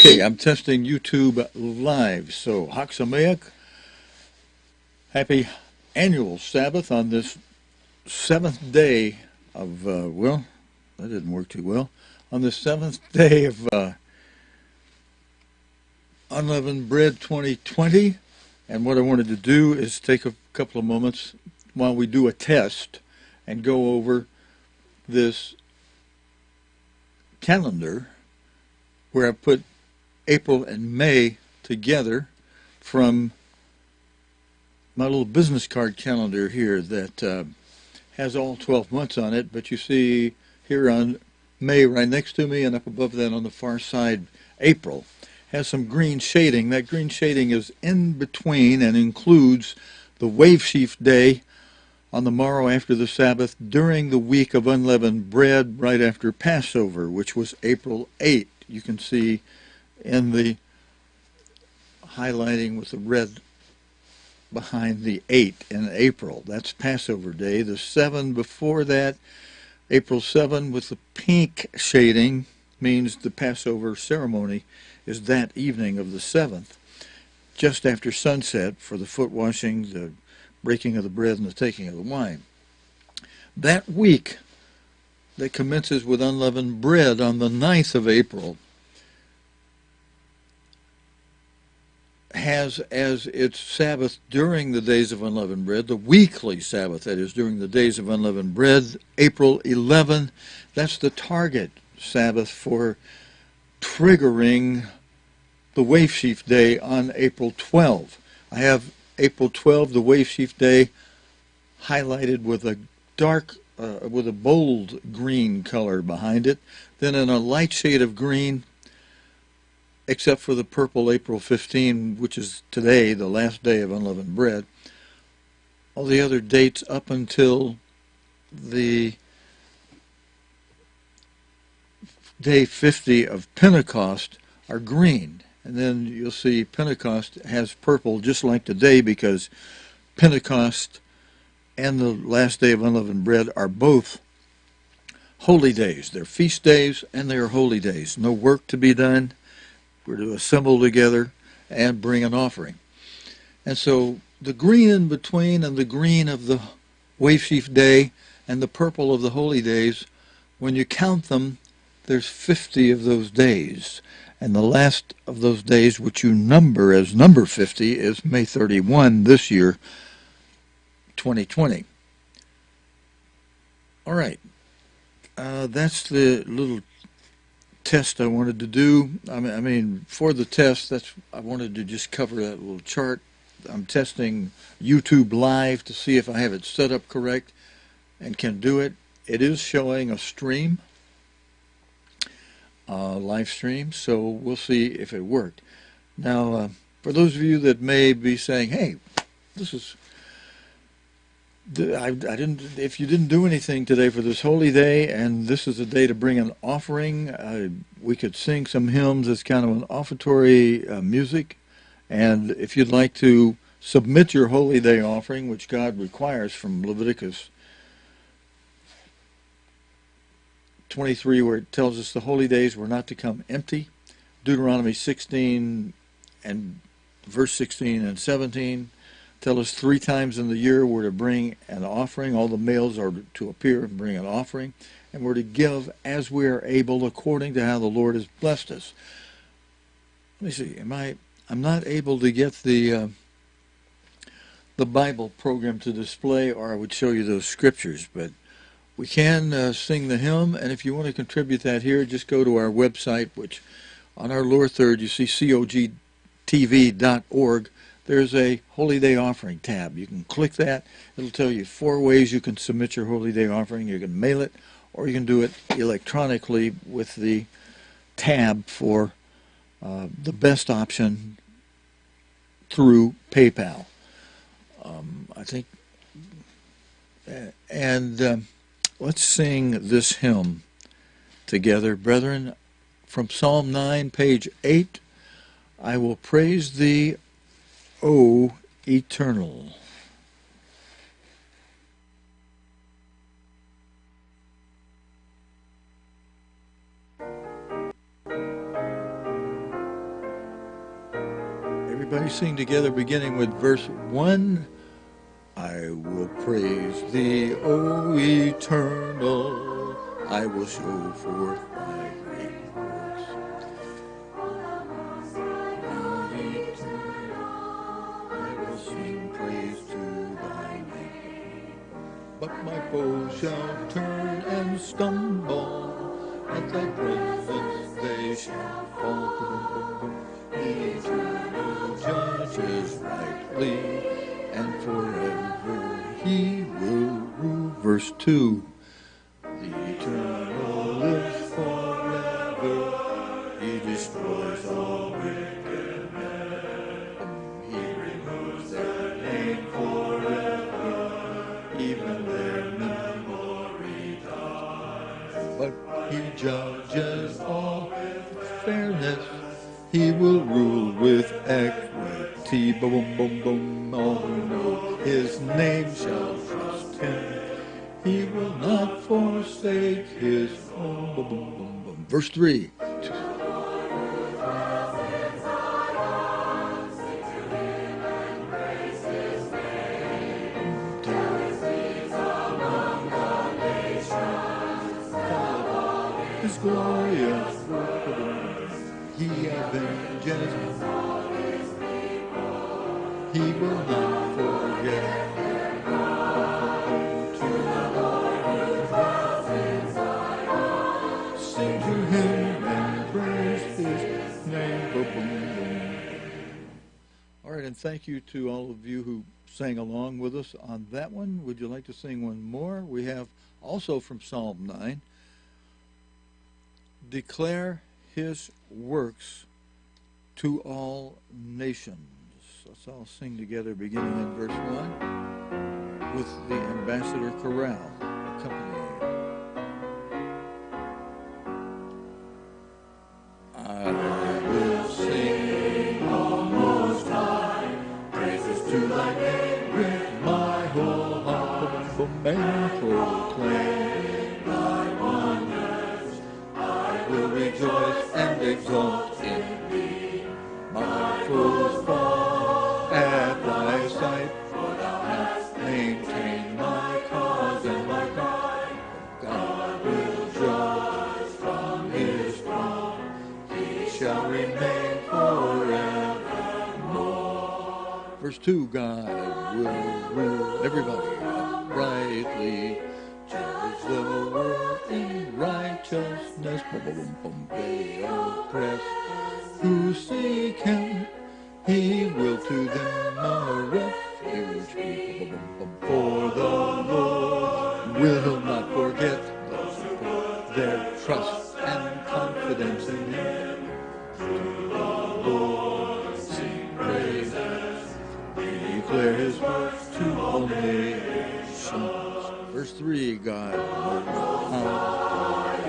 Okay, I'm testing YouTube live. So, Hak Sameach, happy annual Sabbath on this seventh day of, well, that didn't work too well. On the seventh day of Unleavened Bread 2020. And what I wanted to do is take a couple of moments while we do a test and go over this calendar where I put April and May together from my little business card calendar here that has all 12 months on it, but you see here on May right next to me and up above that on the far side, April has some green shading. That green shading is in between and includes the wave sheaf day on the morrow after the Sabbath during the week of unleavened bread right after Passover, which was April 8th. You can see in the highlighting with the red behind the 8 in April. That's Passover Day. The 7 before that, April 7 with the pink shading, means the Passover ceremony is that evening of the 7th, just after sunset for the foot washing, the breaking of the bread, and the taking of the wine. That week that commences with unleavened bread on the 9th of April has as its Sabbath during the days of unleavened bread, the weekly Sabbath, that is, during the days of unleavened bread, April 11. That's the target Sabbath for triggering the wave sheaf day on April 12. I have April 12, the wave sheaf day, highlighted with a with a bold green color behind it, then in a light shade of green, except for the purple April 15, which is today, the last day of unleavened bread. All the other dates up until the day 50 of Pentecost are green. And then you'll see Pentecost has purple just like today, because Pentecost and the last day of unleavened bread are both holy days. They're feast days and they're holy days. No work to be done. We're to assemble together and bring an offering. And so the green in between and the green of the wave sheaf day and the purple of the holy days, when you count them, there's 50 of those days. And the last of those days, which you number as number 50, is May 31 this year, 2020. All right. That's the little test I wanted to do. I mean, for the test, I wanted to just cover that little chart. I'm testing YouTube Live to see if I have it set up correct and can do it. It is showing a stream, live stream, so we'll see if it worked. Now, for those of you that may be saying, "Hey, this is I didn't. If you didn't do anything today for this holy day, and this is a day to bring an offering, we could sing some hymns as kind of an offertory music. And if you'd like to submit your holy day offering, which God requires from Leviticus 23, where it tells us the holy days were not to come empty, Deuteronomy 16 and verse 16 and 17. Tell us 3 times in the year we're to bring an offering. All the males are to appear and bring an offering. And we're to give as we are able according to how the Lord has blessed us. Let me see. I'm not able to get the Bible program to display, or I would show you those scriptures. But we can sing the hymn. And if you want to contribute that here, just go to our website, which on our lower third you see cogtv.org. There's a Holy Day Offering tab. You can click that. It'll tell you 4 ways you can submit your Holy Day offering. You can mail it, or you can do it electronically with the tab for the best option through PayPal. I think, and let's sing this hymn together. Brethren, from Psalm 9, page 8, I will praise thee, O Eternal. Everybody sing together, beginning with verse 1. I will praise thee, O eternal. I will show forth thy great works. I will sing praise to thy name. But my foes shall turn and stumble. At thy presence they shall fall. The eternal judges rightly, and forever he will rule. Verse 2. The eternal lives forever. He destroys all wickedness. He removes their name forever. Even their memory dies. But he judges all with fairness. He will rule with equity. Boom, boom, boom. All who know his name shall trust him. He will not forsake his own. Boom, boom, boom, boom. Verse 3. His glorious work. He avenges. He will not forget. Sing to him and praise his name. All right, and thank you to all of you who sang along with us on that one. Would you like to sing one more? We have also from Psalm 9. Declare his works to all nations. Let's all sing together, beginning in verse 1, with the ambassador chorale accompanying. I will sing, O Most High, praises to thy name with my whole heart, and proclaim thy wonders. I will rejoice and exalt in thee. My foes fall at thy sight, for thou hast maintained my cause and my cry. God will judge from his throne. He shall remain forevermore. Verse 2, God will rule everybody uprightly, judge the world in righteousness. They oppress who seek him. He will to them a refuge be. For the Lord will not forget those who put their trust and confidence in him. To the Lord sing praises, declare his works to all nations. Verse 3, God will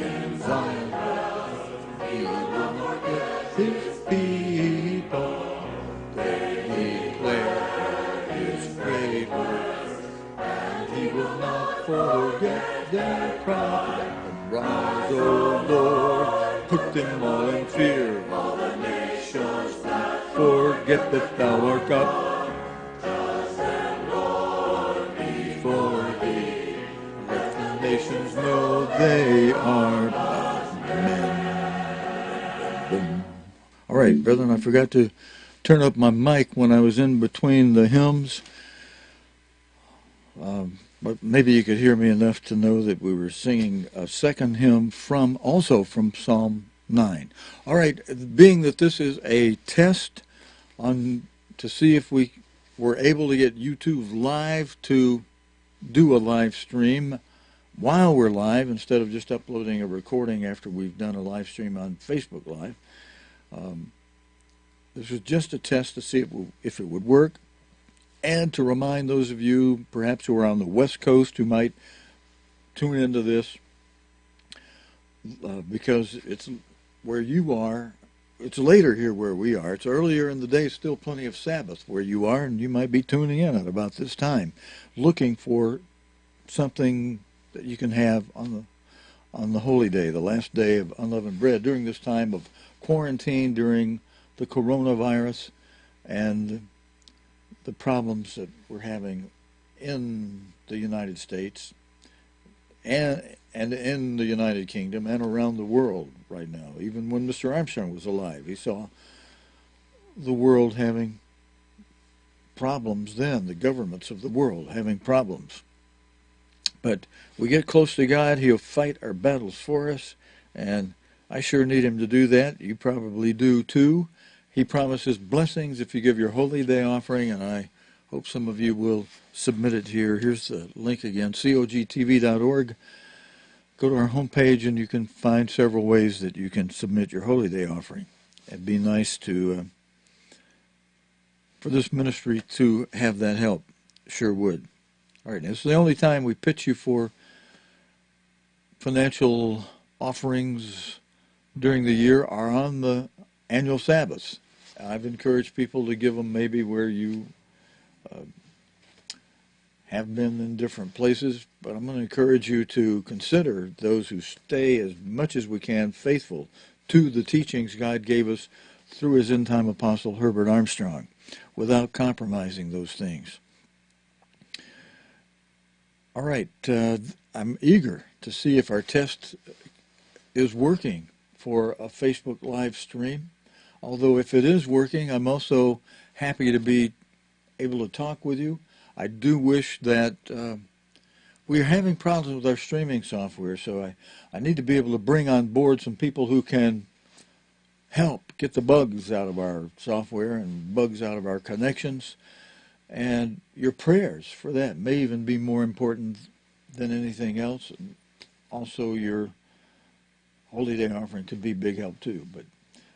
in Zion. He will not forget his people. They declare his great works, and he will not forget their pride. Rise, O Lord, put them all in fear. All the nations that forget that thou art God. Trust them, Lord, before thee. Let the nations know they are but men. Boom. All right, brethren, I forgot to turn up my mic when I was in between the hymns. But maybe you could hear me enough to know that we were singing a second hymn also from Psalm 9. All right, being that this is a test to see if we were able to get YouTube live to do a live stream while we're live instead of just uploading a recording after we've done a live stream on Facebook Live. This was just a test to see if it would work, and to remind those of you perhaps who are on the West Coast who might tune into this, because it's where you are. It's later here where we are. It's earlier in the day, still plenty of Sabbath where you are, and you might be tuning in at about this time, looking for something that you can have on the holy day, the last day of unleavened bread, during this time of quarantine, during the coronavirus. and the problems that we're having in the United States and in the United Kingdom and around the world right now. Even when Mr. Armstrong was alive, he saw the world having problems then, the governments of the world having problems. But we get close to God, He'll fight our battles for us, and I sure need Him to do that. You probably do too. He promises blessings if you give your Holy Day offering, and I hope some of you will submit it here. Here's the link again, cogtv.org. Go to our homepage, and you can find several ways that you can submit your Holy Day offering. It'd be nice to for this ministry to have that help. Sure would. All right, it's the only time we pitch you for financial offerings during the year are on the annual Sabbaths. I've encouraged people to give them maybe where you have been in different places, but I'm going to encourage you to consider those who stay as much as we can faithful to the teachings God gave us through His end-time apostle Herbert Armstrong, without compromising those things. All right, I'm eager to see if our test is working for a Facebook live stream. Although if it is working, I'm also happy to be able to talk with you. I do wish that we're having problems with our streaming software, so I need to be able to bring on board some people who can help get the bugs out of our software and bugs out of our connections. And your prayers for that may even be more important than anything else. And also your Holy Day offering could be big help too. But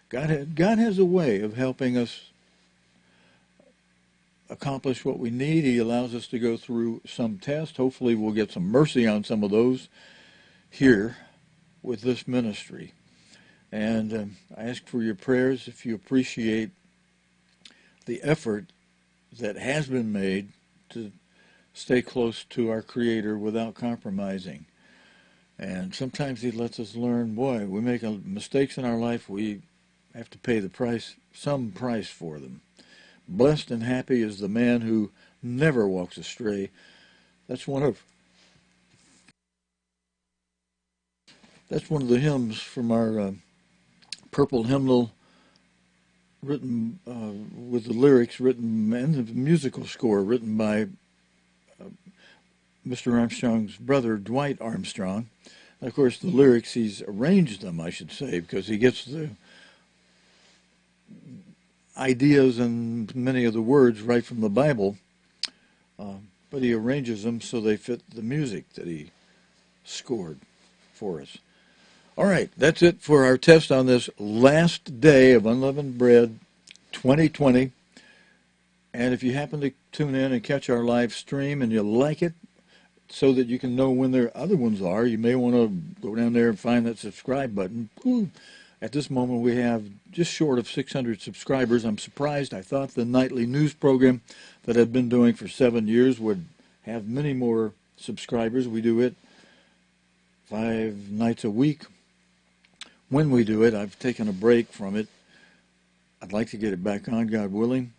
God has a way of helping us accomplish what we need. He allows us to go through some tests. Hopefully we'll get some mercy on some of those here with this ministry. And I ask for your prayers if you appreciate the effort that has been made to stay close to our Creator without compromising. And sometimes He lets us learn, boy, we make mistakes in our life, we have to pay the price, some price for them. Blessed and happy is the man who never walks astray. That's one of the hymns from our purple hymnal, written with the lyrics written and the musical score written by Mr. Armstrong's brother, Dwight Armstrong. And of course, the lyrics, he's arranged them, I should say, because he gets the ideas and many of the words right from the Bible, but he arranges them so they fit the music that he scored for us. All right, that's it for our test on this last day of Unleavened Bread 2020. And if you happen to tune in and catch our live stream and you like it, so that you can know when their other ones are, you may want to go down there and find that subscribe button. Ooh. At this moment, we have just short of 600 subscribers. I'm surprised. I thought the nightly news program that I've been doing for 7 years would have many more subscribers. We do it 5 nights a week. When we do it, I've taken a break from it. I'd like to get it back on, God willing.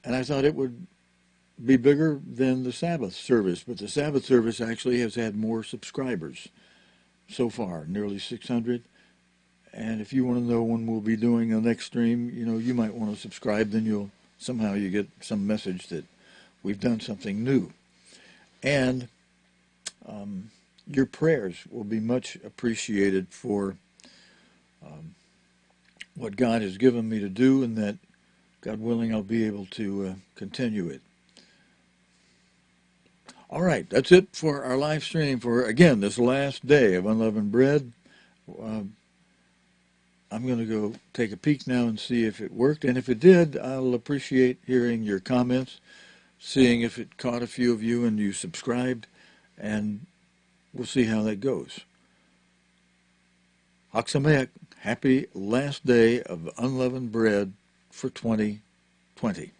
And I thought it would be bigger than the Sabbath service, but the Sabbath service actually has had more subscribers so far, nearly 600. And if you want to know when we'll be doing the next stream, you might want to subscribe, then you get some message that we've done something new. And your prayers will be much appreciated for what God has given me to do, and that, God willing, I'll be able to continue it. All right, that's it for our live stream for, again, this last day of Unleavened Bread. I'm going to go take a peek now and see if it worked. And if it did, I'll appreciate hearing your comments, seeing if it caught a few of you and you subscribed, and we'll see how that goes. Chag Sameach, happy last day of Unleavened Bread for 2020.